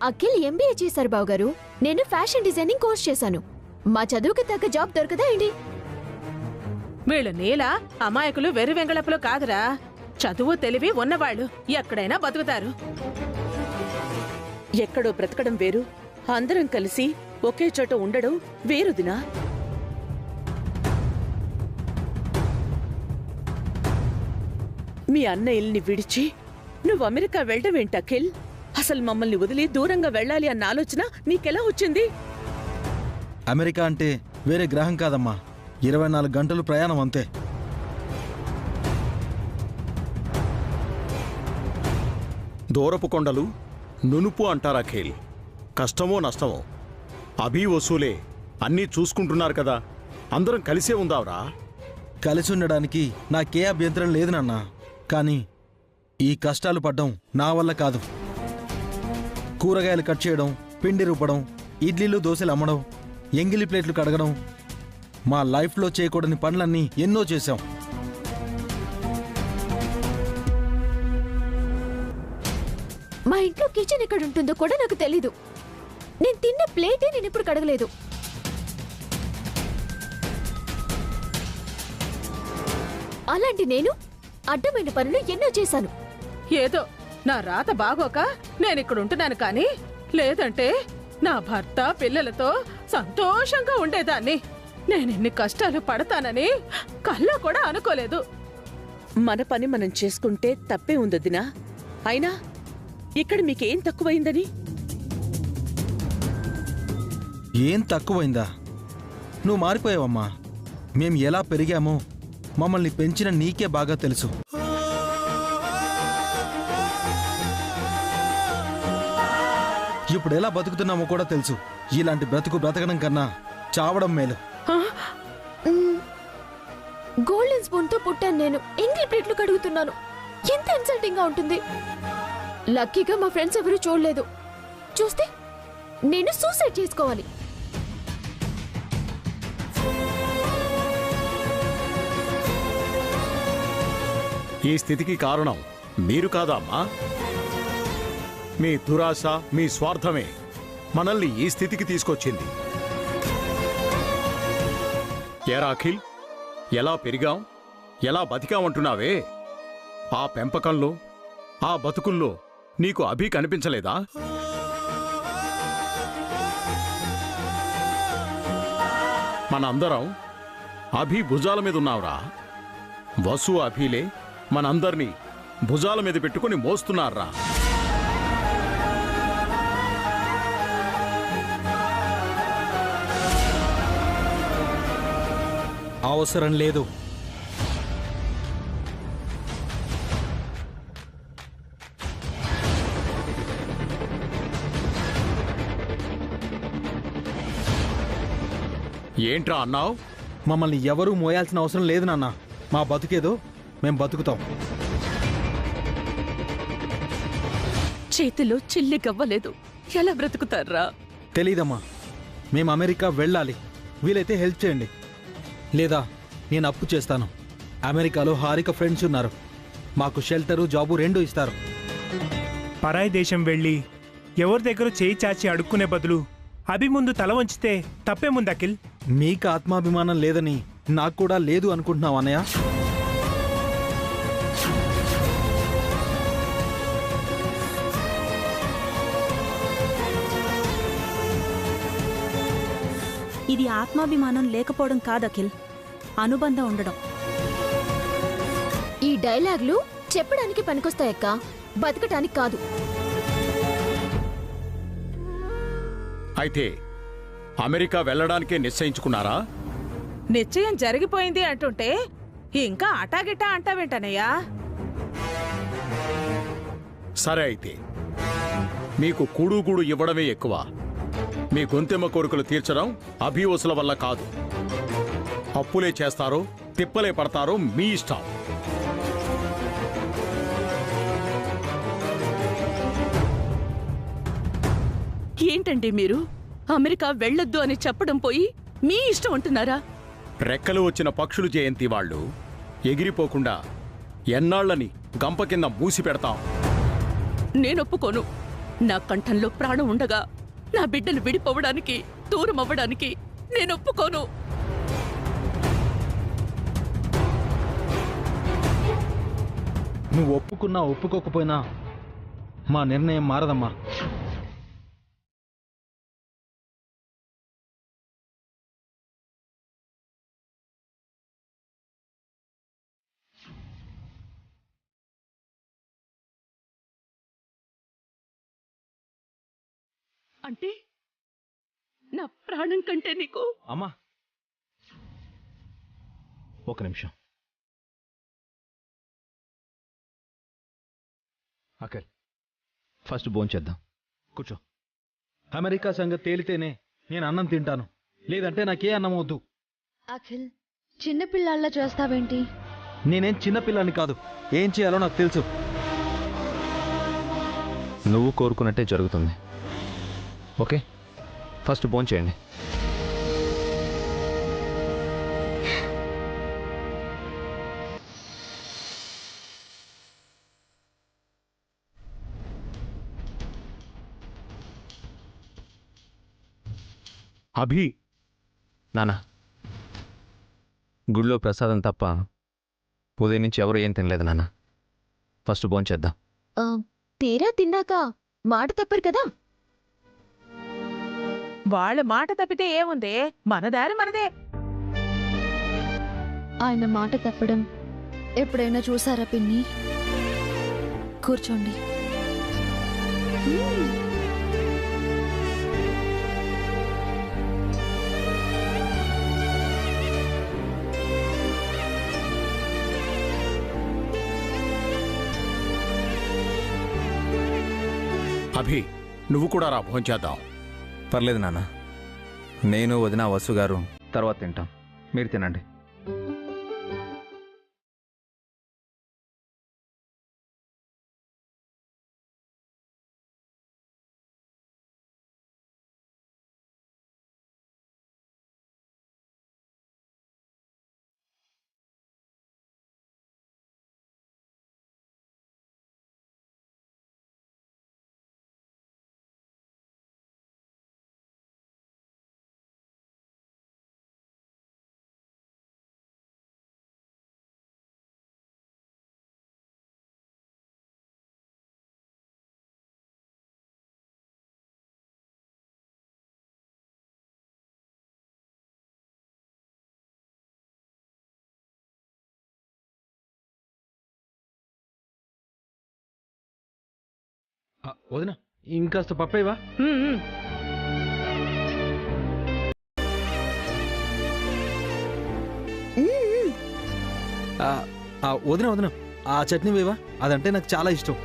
Akhil MBA చేశారు బావగారు. నేను ఫ్యాషన్ డిజైనింగ్ కోర్స్ చేశాను. మా చదువుకి తగ్గ జాబ్ దొరకదా ఏంటి? వీళ్ళు నీల అమాయకులు వెర్రి వెంగళపులు కాదురా. చదువు తెలివి ఉన్నవాళ్లు ఎక్కడైనా బతుకుతారు. ఎక్కడో బ్రతకడం వేరు, అందరం కలిసి ఒకే చోట ఉండడం వేరుదినా. మీ అన్నయ్యల్ని విడిచి నువ్వు అమెరికా వెళ్ళడమేంటి అఖిల్? అసలు మమ్మల్ని వదిలి దూరంగా వెళ్ళాలి అన్న ఆలోచన నీకెలా వచ్చింది? అమెరికా అంటే వేరే గ్రహం కాదమ్మా, 24 గంటలు ప్రయాణం అంతే. దూరపు కొండలు నునుపు అంటారా అఖిల్? కష్టమో నష్టమో అభి వసూలే అన్నీ చూసుకుంటున్నారు కదా, అందరం కలిసే ఉందావురా. కలిసి ఉండడానికి నాకే అభ్యంతరం లేదు నాన్న. కానీ ఈ కష్టాలు పడ్డం నా వల్ల కాదు. కూరగాయలు కట్ చేయడం, పిండి రుబ్బడం, ఇడ్లీలు దోశలు అమ్మడం, ఎంగిలి ప్లేట్లు కడగడం, మా లైఫ్లో చేయకూడని పనులన్నీ ఎన్నో చేశాం. మా ఇంట్లో కిచెన్ ఎక్కడ ఉంటుందో కూడా నాకు తెలీదు. నేను తిన్న ప్లేటే నేను ఇప్పుడు కడగలేదు. అలాంటి నేను అడ్డమైన పనులు ఎన్నో చేశాను. ఏదో నా రాత బాగోక నేనిక్కడుంటున్నాను కానీ లేదంటే నా భర్త పిల్లలతో సంతోషంగా ఉండేదాన్ని. నేనెన్ని కష్టాలు పడతానని కల్లో కూడా అనుకోలేదు. మన పని మనం చేసుకుంటే తప్పే ఉందొదినా. అయినా ఇక్కడ మీకేం తక్కువైందని? ఏం తక్కువైందా? నువ్వు మారిపోయావమ్మా. మేం ఎలా పెరిగామో మమ్మల్ని పెంచిన నీకే బాగా తెలుసు. ఇప్పుడు ఎలా బతుకుతున్నామో కూడా తెలుసు. ఇలాంటి బ్రతుకు బ్రతకడం కన్నా చావడం మేలు. గోల్డెన్ స్పూన్ తో పుట్టాను నేను. ఎంగిలి ప్లేట్లు కడుగుతున్నాను. ఎంత ఇన్సల్టింగ్ గా ఉంటుంది. లక్కీగా మా ఫ్రెండ్స్ ఎవరు చూడలేదు. చూస్తే నేను సూసైడ్ చేసుకోవాలి. ఈ స్థితికి కారణం మీరు కాదమ్మా. మీ దురాశ, మీ స్వార్థమే మనల్ని ఈ స్థితికి తీసుకొచ్చింది. ఏరా అఖిల్, ఎలా పెరిగాం, ఎలా బతికామంటున్నావే? ఆ పెంపకంలో, ఆ బతుకుల్లో నీకు అభి కనిపించలేదా? మనందరం అభి భుజాల మీద ఉన్నావురా. వసు అభిలే మనందర్నీ భుజాల మీద పెట్టుకుని మోస్తున్నారా. అవసరం లేదు. ఏంట్రా అన్నావు? మమ్మల్ని ఎవరూ మోయాల్సిన అవసరం లేదు నాన్న. మా బతుకేదో మేం బతుకుతాం. చేతిలో చిల్లి గవ్వలేదు, ఎలా బ్రతుకుతారా? తెలీదమ్మా. మేము అమెరికా వెళ్ళాలి. వీలైతే హెల్ప్ చేయండి, లేదా నేను అప్పు చేస్తాను. అమెరికాలో హారిక ఫ్రెండ్స్ ఉన్నారు. మాకు షెల్టరు, జాబు రెండూ ఇస్తారు. పరాయి దేశం వెళ్ళి ఎవరి దగ్గర చేయి చాచి అడుక్కునే బదులు అభి ముందు తల వంచితే తప్పేముంది అఖిల్? మీకు ఆత్మాభిమానం లేదని నాకు కూడా లేదు అనుకుంటున్నావు అన్నయ్య? ఇది ఆత్మాభిమానం లేకపోవడం కాదు అఖిల్, అనుబంధం ఉండడం. ఈ డైలాగ్లు చెప్పడానికి పనికొస్తాయక్క, బతకటానికి కాదు. అయితే అమెరికా వెళ్ళడానికే నిశ్చయించుకున్నారా? నిశ్చయం జరిగిపోయింది అంటుంటే ఇంకా అటాగిట్టా అంటావేంటనయ్యా? సరే, అయితే మీకు కూడుగూడు ఇవ్వడమే ఎక్కువ. మీ గొంతెమ్మ కోరికలు తీర్చడం అభివసుల వల్ల కాదు. అప్పులే చేస్తారో తిప్పలే పడతారో మీ ఇష్టం. ఏంటండి మీరు అమెరికా వెళ్ళొద్దు అని చెప్పడం పోయి మీ ఇష్టం అంటున్నారా? రెక్కలు వచ్చిన పక్షులు జయంతి వాళ్ళు ఎగిరిపోకుండా ఎన్నాళ్ళని గంప కింద మూసి పెడతాం. నేనొప్పుకోను. నా కంఠంలో ప్రాణం ఉండగా నా బిడ్డలు విడిపోవడానికి, దూరం అవ్వడానికి నేను ఒప్పుకోను. నువ్వు ఒప్పుకున్నా ఒప్పుకోకపోయినా మా నిర్ణయం మారదమ్మా. అంటే నా ప్రాణం కంటే నీకు అమ్మా ఒక నిమిషం. అఖిల్ ఫస్ట్ భోంచేద్దాం. కూర్చో. అమెరికా సంగతి తేలితేనే నేను అన్నం తింటాను, లేదంటే నాకే అన్నం వద్దు. అఖిల్ చిన్నపిల్లాళ్ళ చేస్తావేంటి? నేనేం చిన్నపిల్లని కాదు, ఏం చేయాలో నాకు తెలుసు. నువ్వు కోరుకున్నట్టే జరుగుతుంది. Okay, first భోంచేయండి. అభి, నానా, గుడిలో ప్రసాదం తప్ప ఉదయం నుంచి ఎవరు ఏం తినలేదు నాన్న. ఫస్ట్ భోంచేద్దాం. తీరా తిన్నాక మాట తప్పరు కదా. వాళ్ళ మాట తప్పితే ఏముంది, మన దారి మనదే. ఆయన మాట తప్పడం ఎప్పుడైనా చూసారా పిన్ని? కూర్చోండి. అభి, నువ్వు కూడా రా, భోంచేద్దాం. పర్లేదు నాన్న, నేను వదిన వసు గారు తర్వాత తింటాం. మీరు తినండి. వదిన ఇంకాస్త పప్పేవా? వదిన వదిన ఆ చట్నీ వేవా, అదంటే నాకు చాలా ఇష్టం.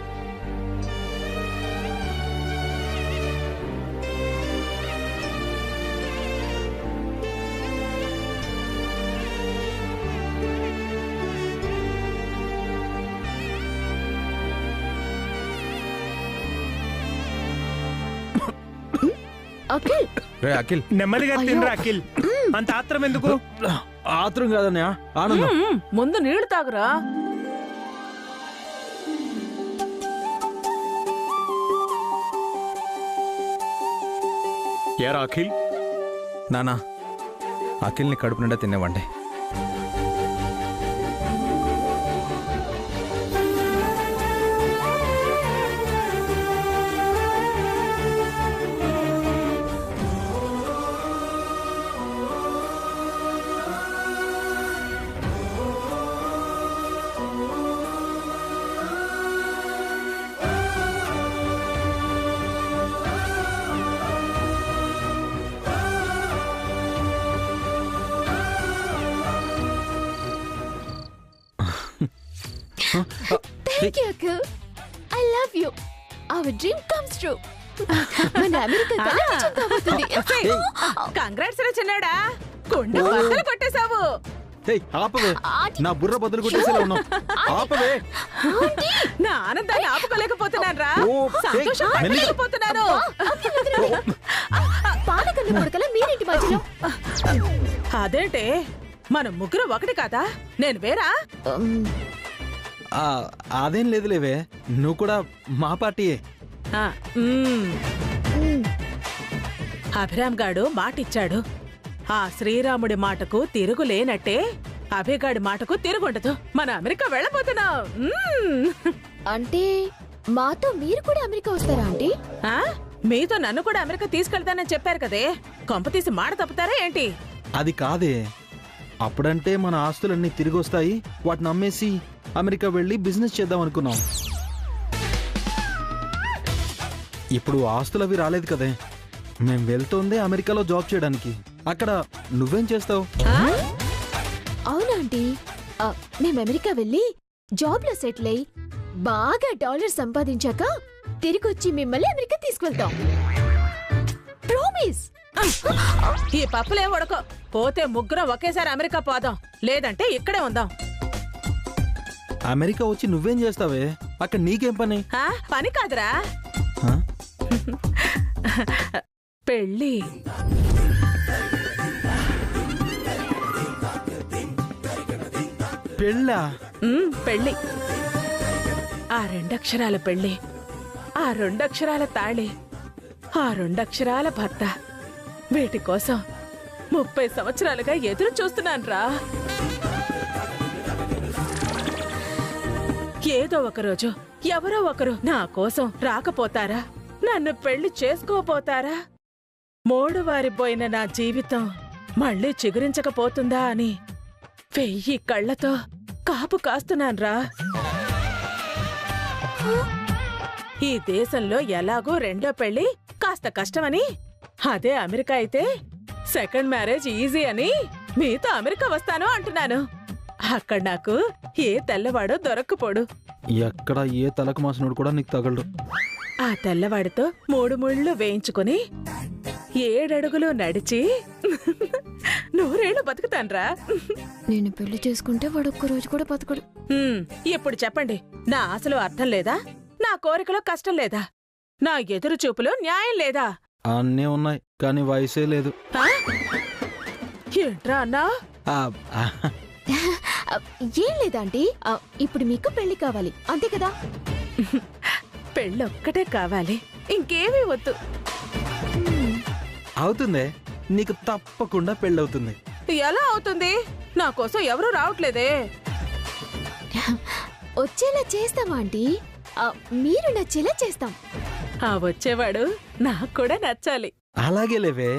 అఖిల్ రే అఖిల్, నెమ్మదిగా తినరా అఖిల్, అంత ఆత్రం ఎందుకు? ఆత్రం కాదన్నయ్య, ఆనందం. ముందు నీళ్లు తాగురా. ఏరా అఖిల్, నానా అఖిల్ని కడుపు నిండా తినేవ్వండి. Thank you, Uncle. I love you. Our dream comes true. మన అమెరికా కల నిజం కాబోతుంది. కంగ్రాట్స్ రా చిన్నాడా, కొండ బద్దలు కొట్టేశావు. ఆపవే, నా బుర్ర బదులు కొట్టేసేలా ఉన్నావు. ఆపవే. నా ఆనందాన్ని ఆపుకోలేకపోతున్నాను రా, ఓ, సంతోషం పట్టలేకపోతున్నాను. పాలకన్న కొడుకల మీరేంటి మధ్యలో? అదేంటే మనం ముగ్గురు ఒకటి కాదా, నేను వేరా? అదేం లేదులేవే, నువ్వు కూడా మా పార్టీయే. ఆ, మ్మ్. మ్మ్. అభిరామ్ గాడు మాటిచ్చాడు. ఆ శ్రీరాముడి మాటకు తిరుగులేనట్టే అభిగాడి మాటకు తిరుగుండదు. మన అమెరికా వెళ్ళబోతున్నాం. అంటే మాతో మీరు కూడా అమెరికా వస్తారా ఆంటీ? ఆ? మీతో నన్ను కూడా అమెరికా తీసుకెళ్తానని చెప్పారు కదే, కొంప తీసి మాట తప్పుతారా ఏంటి? అది కాదే, అప్పుడంటే మన ఆస్తులన్నీ తిరిగి వస్తాయి, వాటిని అమ్మేసి అమెరికా వెళ్ళి బిజినెస్ చేద్దాం అనుకున్నాం. ఇప్పుడు ఆస్తులు అవి రాలేదు కదే, మేం వెళ్తోందే అమెరికాలో జాబ్ చేయడానికి. అక్కడ నువ్వేం చేస్తావు? అవునా ఆంటీ? మేము అమెరికా వెళ్ళి జాబ్ లో సెటిల్ అయి బాగా డాలర్ సంపాదించాక తిరిగొచ్చి మిమ్మల్ని అమెరికా తీసుకెళ్తాం. ప్రామిస్. ఈ పప్పులే ఉడకో, పోతే ముగ్గురం ఒకేసారి అమెరికా పోదాం, లేదంటే ఇక్కడే ఉందాం. అమెరికా వచ్చి నువ్వేం చేస్తావే? అక్కడ నీకేం పని? ఆ? పని కాదురా, హ? పెళ్ళి. పెళ్ళా? పెళ్ళి. ఆ రెండక్షరాల పెళ్ళి, ఆ రెండక్షరాల తాళి, ఆ రెండక్షరాల భర్త, వీటి కోసం 30 సంవత్సరాలుగా ఎదురు చూస్తున్నాన్రా. ఏదో ఒకరోజు ఎవరో ఒకరు నా కోసం రాకపోతారా? నన్ను పెళ్లి చేసుకోపోతారా? మోడువారిపోయిన నా జీవితం మళ్ళీ చిగురించకపోతుందా అని 1000 కళ్లతో కాపు కాస్తున్నాన్రా. ఈ దేశంలో ఎలాగో రెండో పెళ్లి కాస్త కష్టమని, అదే అమెరికా అయితే సెకండ్ మ్యారేజ్ ఈజీ అని మీతో అమెరికా వస్తాను అంటున్నాను. అక్కడ నాకు ఏ తెల్లవాడో దొరక్కపోడు. ఎక్కడ ఏ తలకు మాసినోడు కూడా నీకు తగలడు. ఆ తెల్లవాడితో 3 ముళ్ళు వేయించుకుని 7 అడుగులు నడిచి 100 ఏళ్ళు బతుకుతాన్రా. నేను పెళ్లి చేసుకుంటే వాడు ఒక్క రోజు కూడా బతకడు. ఇప్పుడు చెప్పండి, నా ఆశలో అర్థం లేదా? నా కోరికలో కష్టం లేదా? నా ఎదురు చూపులో న్యాయం లేదా? అన్నీ ఉన్నాయి, కానీ వయసే లేదు. ఆ? ఏంట్రా అన్నా? ఆ, ఆ, ఏం లేదాంటీ, ఇప్పుడు మీకు పెళ్లి కావాలి అంతే కదా? పెళ్ళొక్కటే కావాలి, ఇంకేమీ వద్దు. అవుతుందే, నీకు తప్పకుండా పెళ్ళవుతుంది. ఎలా అవుతుంది? నా కోసం ఎవరూ రావట్లేదే. వచ్చేలా చేస్తామా ఆంటీ? మీరు నచ్చేలా చేస్తాం. ఆ వచ్చేవాడు నాకు కూడా నచ్చాలి. అలాగే లేవే,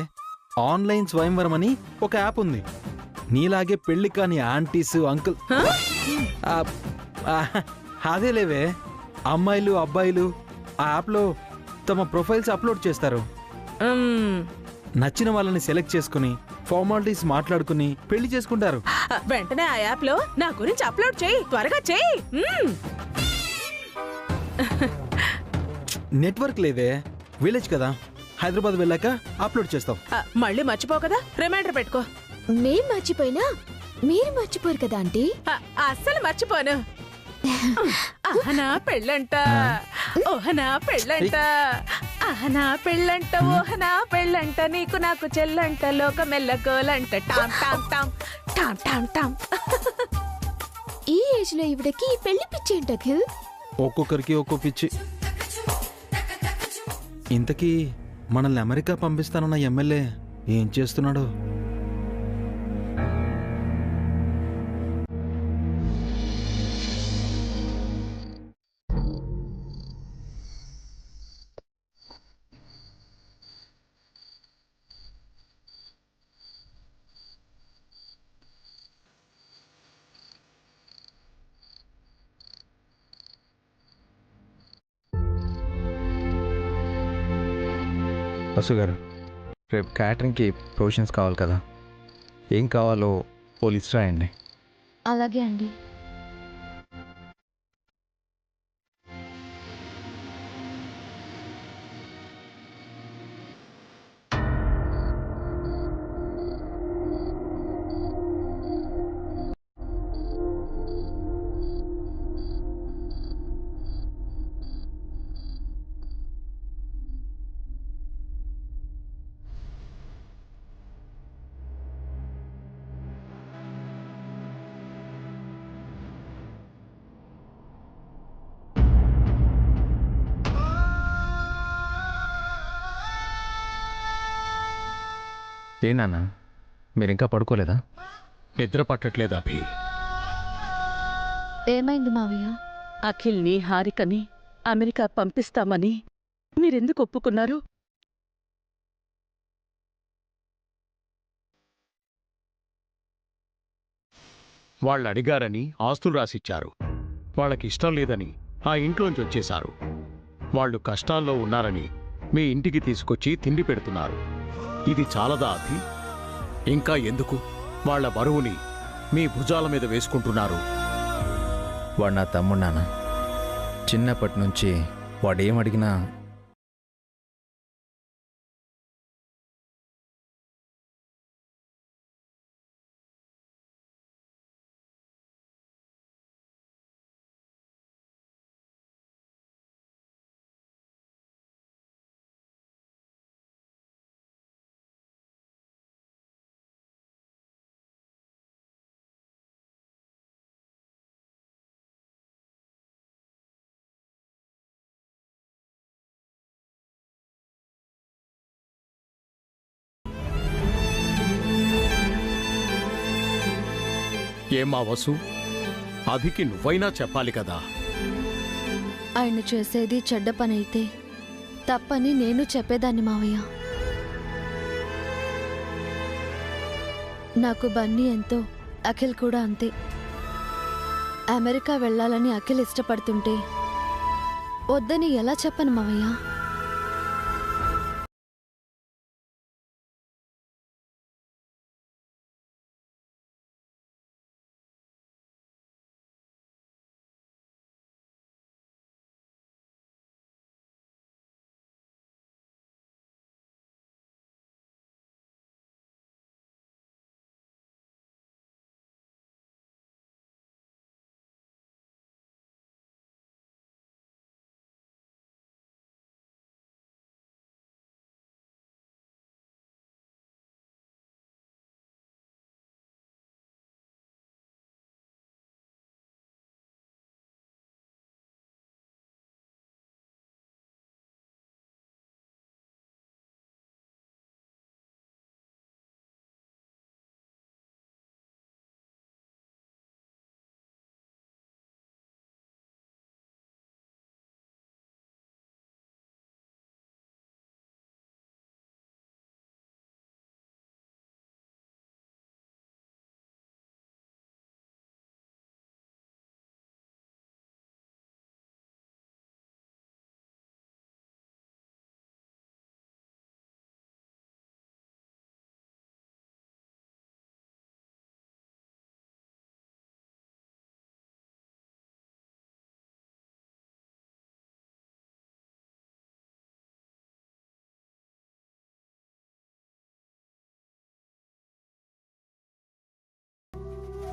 ఆన్లైన్ స్వయంవరం అని ఒక యాప్ ఉంది. నీలాగే పెళ్లి కాని ఆంటీస్ అంకుల్, అదే లేవే, అమ్మాయిలు అబ్బాయిలు ఆ యాప్లో తమ ప్రొఫైల్స్ అప్లోడ్ చేస్తారు. నచ్చిన వాళ్ళని సెలెక్ట్ చేసుకుని ఫార్మాలిటీస్ మాట్లాడుకుని పెళ్లి చేసుకుంటారు. వెంటనే ఆ యాప్ లో నా గురించి అప్లోడ్ చేయి, త్వరగా చేయి. నెట్వర్క్ లేదే, విలేజ్ కదా, హైదరాబాద్ వెళ్ళాక అప్లోడ్ చేస్తాం. మళ్ళీ మర్చిపో కదా, రిమైండర్ పెట్టుకో. మేం మర్చిపోయినా మీరు మర్చిపోరు కదా ఆంటీ? అస్సలు మర్చిపోను. అహనా పెళ్ళంట, ఓహనా పెళ్ళంట, అహనా పెళ్ళంట, ఓహనా పెళ్ళంట, నీకు నాకు చెల్లంట, లోకమెల్లగోలంట, tom tom tom tom tom tom. ఈ ఏజ్ లో ఇవిడకి ఈ పెళ్లి పిచ్చేంటి అఖిల్? ఒక్కొక్కరికి ఒక్కో పిచ్చి. ఇంతకీ మనల్ని అమెరికా పంపిస్తానన్న ఎమ్మెల్యే ఏం చేస్తున్నాడు? వసు గారు, రేపు క్యాటరింగ్కి ప్రొవిజన్స్ కావాలి కదా, ఏం కావాలో ఓ లిస్ట్ రాయండి. అలాగే అండి. ఏ నాన్న మీరు ఇంకా పడుకోలేదా? నిద్ర పట్టట్లేదు అభి. ఏమైంది మావయ్య? అఖిల్ని హారికని అమెరికా పంపిస్తామని మీరెందుకు ఒప్పుకున్నారు? వాళ్ళు అడిగారని ఆస్తులు రాసిచ్చారు. వాళ్ళకి ఇష్టం లేదని ఆ ఇంట్లోంచి వచ్చేశారు. వాళ్ళు కష్టాల్లో ఉన్నారని మీ ఇంటికి తీసుకొచ్చి తిండి పెడుతున్నారు. ఇది చాలదా అభి? ఇంకా ఎందుకు వాళ్ళ బరువుని మీ భుజాల మీద వేసుకుంటున్నారు? వాడు నా తమ్ముడు నాన్న. చిన్నప్పటి నుంచి వాడేమడిగినా ఏమా వసు, అభికి నువ్వైనా చెప్పాలి కదా. ఆయన చేసేది చెడ్డ పని అయితే తప్పని నేను చెప్పేదాన్ని మావయ్య. నాకు బన్నీ ఎంతో, అఖిల్ కూడా అంతే. అమెరికా వెళ్ళాలని అఖిల్ ఇష్టపడుతుంటే వద్దని ఎలా చెప్పను మావయ్య?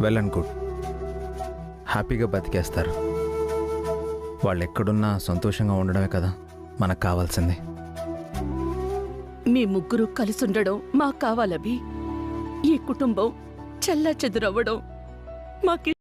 వెల్ అండ్ గుడ్, హ్యాపీగా బతికేస్తారు. వాళ్ళు ఎక్కడున్నా సంతోషంగా ఉండడమే కదా మనకు కావాల్సింది. మీ ముగ్గురు కలిసుండడం మాకు కావాలభి. ఈ కుటుంబం చెల్లాచెదురవ్వడం మాకు